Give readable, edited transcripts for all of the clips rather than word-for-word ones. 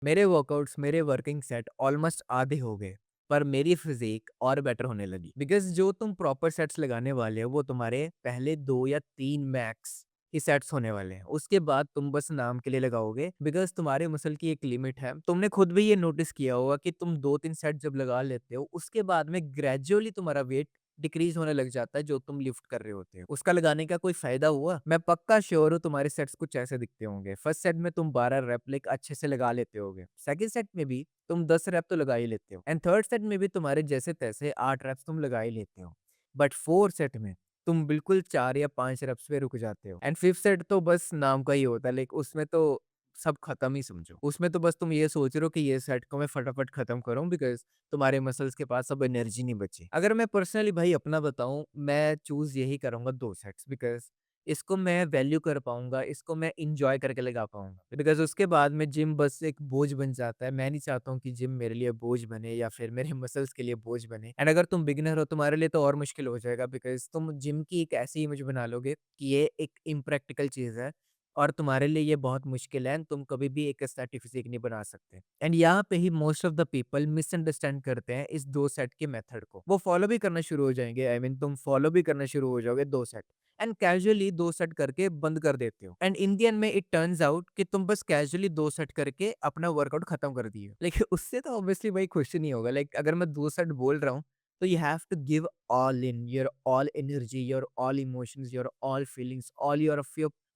मेरे वर्कआउट्स, मेरे working set almost आधे हो गए, पर मेरी फिज़ीक और बेटर होने लगी। बिकॉज़ जो तुम प्रॉपर सेट्स लगाने वाले हो, वो तुम्हारे पहले 2 या 3 मैक्स ही सेट्स होने वाले हैं। उसके बाद तुम बस नाम के लिए लगाओगे, बिकॉज़ तुम्हारे मसल की एक लिमिट है। तुमने खुद भी ये नोटिस किया होगा कि तुम 2-3 सेट जब लगा लेते हो, उसके बाद में ग्रेजुअली तुम्हारा वेट डिक्रीज़ होने लग जाता है, जो तुम लिफ्ट कर रहे होते हो। उसका लगाने का कोई फ़ायदा हुआ? मैं पक्का श्योर हूँ तुम्हारे सेट्स कुछ ऐसे दिखते होंगे। फर्स्ट सेट में तुम 12 रैप लाइक अच्छे से लगा लेते होगे। सेकंड सेट में भी तुम 10 रैप तो लगा ही लेते हो एंड थर्ड सेट में भी तुम्हारे जैसे-तैसे 8 रैप्स तुम लगा ही लेते हो। बट फोर्थ सेट में तुम बिल्कुल 4 या 5 रैप्स पे रुक जाते हो एंड फिफ्थ सेट तो बस नाम का ही होता है, लाइक उसमें तो सब खत्म ही समझो। उसमें तो बस तुम ये सोच रहे हो कि ये सेट को मैं फटाफट खत्म करूँ, बिकॉज़ तुम्हारे मसल्स के पास अब एनर्जी नहीं बची। अगर मैं पर्सनली भाई अपना बताऊँ, मैं चूज़ यही करूँगा 2 सेट्स, बिकॉज़ इसको मैं वैल्यू कर पाऊँगा, इसको मैं एन्जॉय करके लगा पाऊँगा। बिकॉज़ उसके बाद में जिम बस एक बोझ बन जाता है। मैं नहीं चाहता हूँ कि जिम मेरे लिए बोझ बने या फिर मेरे मसल्स के लिए बोझ बने। एंड अगर तुम बिगिनर हो, तुम्हारे लिए तो और मुश्किल हो जाएगा, बिकॉज़ तुम जिम की एक ऐसी इमेज बना लोगे कि ये एक इम्प्रैक्टिकल चीज़ है और तुम्हारे लिए ये बहुत मुश्किल है एंड तुम कभी भी एक एस्थेटिक फिज़ीक नहीं बना सकते। एंड यहाँ पे ही most of the people misunderstand करते हैं इस 2 सेट के मेथड को। वो फॉलो भी करना शुरू हो जाएँगे, आई मीन तुम फॉलो भी करना शुरू हो जाओगे 2 सेट एंड कैजुअली 2 सेट करके बंद कर देते हो एंड इन द एंड में इट टर्न्स आउट कि तुम बस कैजुअली 2 सेट करके अपना वर्कआउट खत्म कर दिए। लेकिन उससे तो ऑब्वियसली भाई खुश नहीं होगा। लाइक अगर मैं 2 सेट बोल रहा हूँ, तो you have to give all in your all energy, your all emotions, your all feelings,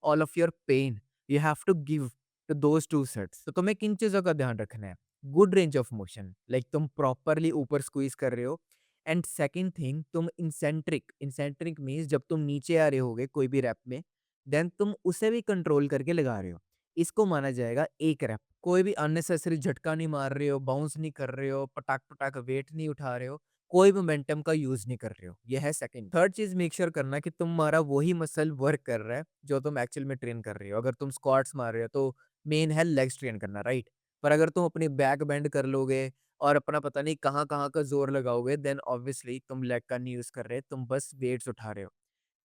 all of your pain you have to give to those 2 sets. तो तुम्हें किन चीज़ों का ध्यान रखना है? Good range of motion, like तुम properly ऊपर स्क्वीज़ कर रहे हो एंड सेकंड थिंग तुम इंसेंट्रिक मीन्स जब तुम नीचे आ रहे होगे कोई भी रैप में, देन तुम उसे भी कंट्रोल करके लगा रहे हो। इसको माना जाएगा 1 रैप। कोई भी अननेसेसरी झटका नहीं मार रहे हो, बाउंस नहीं कर रहे हो, पटाक-पटाक वेट नहीं उठा रहे हो, कोई मोमेंटम का यूज़ नहीं कर रहे हो। ये है सेकंड। थर्ड चीज़ मेक श्योर करना कि तुम्हारा वही मसल वर्क कर रहा है, जो तुम एक्चुअल में ट्रेन कर रहे हो। अगर तुम स्क्वाट्स मार रहे हो, तो मेन है लेग्स ट्रेन करना, राइट? पर अगर तुम अपनी बैक बेंड कर लोगे और अपना पता नहीं कहाँ-कहाँ का ज़ोर लगाओगे, देन ऑब्वियसली तुम लेग का नहीं यूज़ कर रहे, तुम बस वेट्स उठा रहे हो।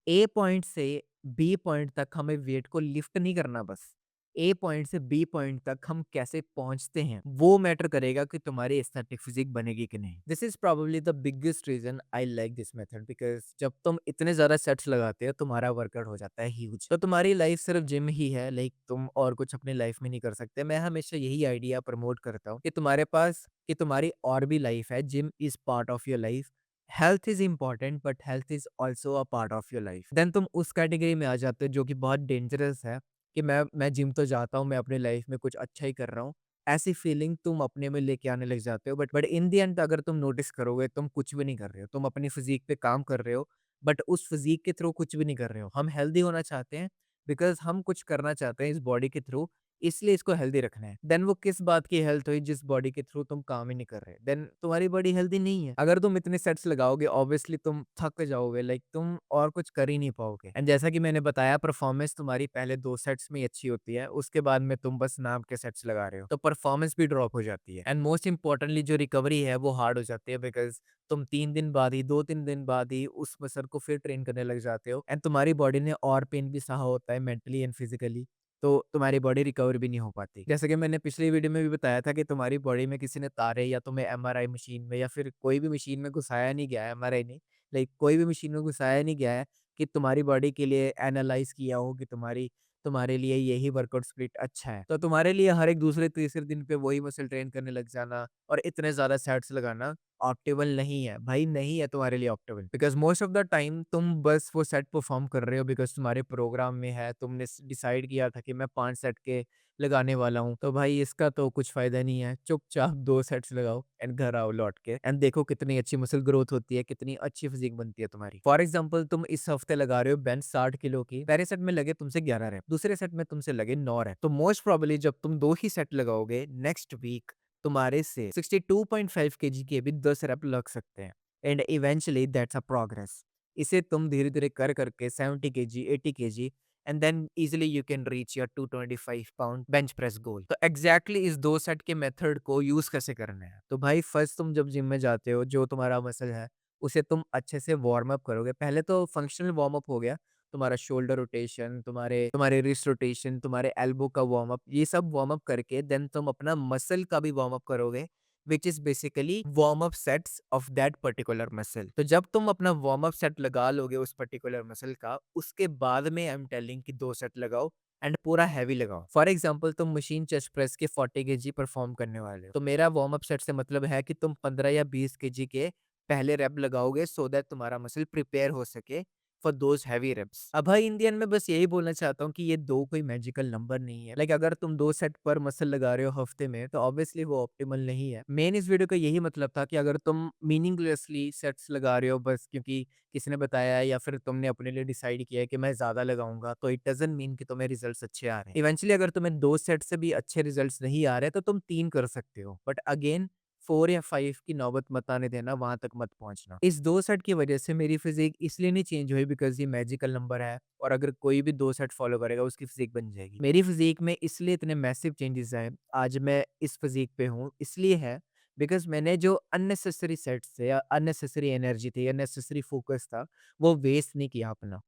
ए पॉइंट से बी पॉइंट तक हमें वेट को लिफ्ट नहीं करना बस। ए पॉइंट से बी पॉइंट तक हम कैसे पहुँचते हैं, वो मैटर करेगा कि तुम्हारी एस्थेटिक फिज़िक बनेगी कि नहीं। This is probably the biggest reason I like this method, because जब तुम इतने ज़्यादा सेट्स लगाते हो, तुम्हारा वर्कआउट हो जाता है ह्यूज। तो तुम्हारी लाइफ़ सिर्फ़ जिम ही है, लाइक तुम और कुछ अपनी लाइफ़ में नहीं कर सकते। मैं हमेशा यही आइडिया प्रमोट करता हूँ कि तुम्हारी और भी लाइफ़ है, gym is part of your life. Health is important but health is also a part of your life. Then तुम उस कैटेगरी में आ जाते हो जो कि बहुत डेंजरस है कि मैं जिम तो जाता हूँ, मैं अपनी लाइफ में कुछ अच्छा ही कर रहा हूँ। ऐसी फीलिंग तुम अपने में लेके आने लग जाते हो, बट इन द एंड अगर तुम नोटिस करोगे, तुम कुछ भी नहीं कर रहे हो। तुम अपनी फिज़ीक पे काम कर रहे हो, बट उस फिज़ीक के थ्रू कुछ भी नहीं कर रहे हो। हम हेल्दी होना चाहते हैं बिकॉज़ हम कुछ करना चाहते हैं इस बॉडी के थ्रू, इसलिए इसको हेल्दी रखना है। देन वो किस बात की हेल्थ हुई जिस बॉडी के थ्रू तुम काम ही नहीं कर रहे। देन तुम्हारी बॉडी हेल्दी नहीं है। अगर तुम इतने सेट्स लगाओगे, ऑब्वियसली तुम थक जाओगे, लाइक तुम और कुछ कर ही नहीं पाओगे। एंड जैसा कि मैंने बताया, परफॉर्मेंस तुम्हारी पहले 2 सेट्स में ही अच्छी होती है, उसके बाद में तुम बस नाम के सेट्स लगा रहे हो, तो परफॉर्मेंस भी ड्रॉप हो जाती है एंड मोस्ट इंपॉर्टेंटली जो रिकवरी है वो हार्ड हो जाती है, बिकॉज़ तुम 3 दिन बाद ही 2-3 दिन बाद ही उस मसल को फिर ट्रेन करने लग जाते हो एंड तुम्हारी बॉडी ने और पेन भी सहा होता है मेंटली एंड फिजिकली। तो तुम्हारी बॉडी रिकवर भी नहीं हो पाती। जैसे कि मैंने पिछली वीडियो में भी बताया था कि तुम्हारी बॉडी में किसी ने तारे या तुम्हें एमआरआई मशीन में या फिर कोई भी मशीन में घुसाया नहीं गया है, एमआरआई नहीं, लाइक कोई भी मशीन में घुसाया नहीं गया है कि तुम्हारी बॉडी के लिए एनालाइज़ किया हो कि तुम्हारे लिए यही वर्कआउट स्प्लिट अच्छा है। तो तुम्हारे लिए हर एक दूसरे तीसरे दिन पे वही मसल ट्रेन करने लग जाना और इतने ज़्यादा सेट्स लगाना ऑप्टिमल नहीं है। भाई नहीं है तुम्हारे लिए optimal, because most of the time तुम बस वो सेट परफॉर्म कर रहे हो बिकॉज़ तुम्हारे प्रोग्राम में है, तुमने डिसाइड किया था कि मैं 5 सेट के लगाने वाला हूँ, तो भाई इसका तो कुछ फ़ायदा नहीं है। चुपचाप 2 सेट्स लगाओ एंड घर आओ लौट के एंड देखो कितनी अच्छी मसल ग्रोथ होती है, कितनी अच्छी फिज़ीक बनती है तुम्हारी। फॉर एग्ज़ाम्पल तुम इस हफ्ते लगा रहे हो बेंच 60 किलो की, पहले सेट में लगे तुमसे 11 रैप, दूसरे सेट में तुमसे लगे 9 रैप। तो मोस्ट प्रोबेबली जब तुम 2 ही सेट लगाओगे नेक्स्ट वीक, तुम्हारे से 62.5 केजी के भी 10 रैप लग सकते हैं and eventually that's a progress. इसे तुम धीरे-धीरे कर करके 70 KG, 80 KG and then easily you can reach your 225 pound bench press goal. तो एग्ज़ैक्टली इस 2 सेट के मेथड को यूज़ कैसे करना है? तो भाई फर्स्ट तुम जब जिम में जाते हो, जो तुम्हारा मसल है, उसे तुम अच्छे से वार्म अप करोगे। पहले तो फंक्शनल वार्म अप हो गया, तुम्हारा शोल्डर रोटेशन, तुम्हारे तुम्हारे रिस्ट रोटेशन, तुम्हारे एल्बो का वार्म अप, ये सब वार्म अप करके देन तुम अपना मसल का भी वार्म अप करोगे, which is basically warm up sets of that particular muscle. तो जब तुम अपना वार्म अप सेट लगा लोगे उस पर्टिकुलर मसल का, उसके बाद में आई एम टेलिंग कि 2 सेट लगाओ एंड पूरा हैवी लगाओ। फॉर एग्जांपल तुम मशीन चेस्ट प्रेस के 40 केजी परफॉर्म करने वाले हो, तो मेरा वार्म अप सेट से मतलब है कि तुम 15 या 20 केजी के पहले रेप लगाओगे सो दैट तुम्हारा मसल प्रिपेयर हो सके फॉर दोज हैवी रेप्स। अब भाई इन द एंड मैं बस यही बोलना चाहता हूँ कि ये 2 कोई मैजिकल नंबर नहीं है। लाइक अगर तुम 2 सेट पर मसल लगा रहे हो हफ्ते में तो ऑब्वियसली वो ऑप्टिमल नहीं है। मेन इस वीडियो का यही मतलब था कि अगर तुम मीनिंगलेसली सेट्स लगा रहे हो बस क्योंकि किसी ने बताया है या फिर तुमने अपने लिए डिसाइड किया है कि मैं ज़्यादा लगाऊँगा, तो इट डज़न्ट मीन कि तुम्हें रिजल्ट्स अच्छे आ रहे हैं। इवेंचुअली अगर तुम्हें 2 सेट से भी अच्छे रिजल्ट्स नहीं आ रहे तो तुम 3 कर सकते हो। बट अगेन 4 या 5 की नौबत मत आने देना, वहाँ तक मत पहुँचना। इस 2 सेट की वजह से मेरी फ़िज़ीक इसलिए नहीं चेंज हुई बिकॉज़ ये मैजिकल नंबर है और अगर कोई भी 2 सेट फ़ॉलो करेगा उसकी फ़िज़ीक बन जाएगी। मेरी फ़िज़ीक में इसलिए इतने मैसिव चेंजेज़ आए, आज मैं इस फ़िज़ीक पे हूँ, इसलिए है बिकॉज़ मैंने जो अननेसेसरी सेट्स थे या अननेसेसरी एनर्जी थी, अननेसेसरी फ़ोकस था, वो वेस्ट नहीं किया अपना।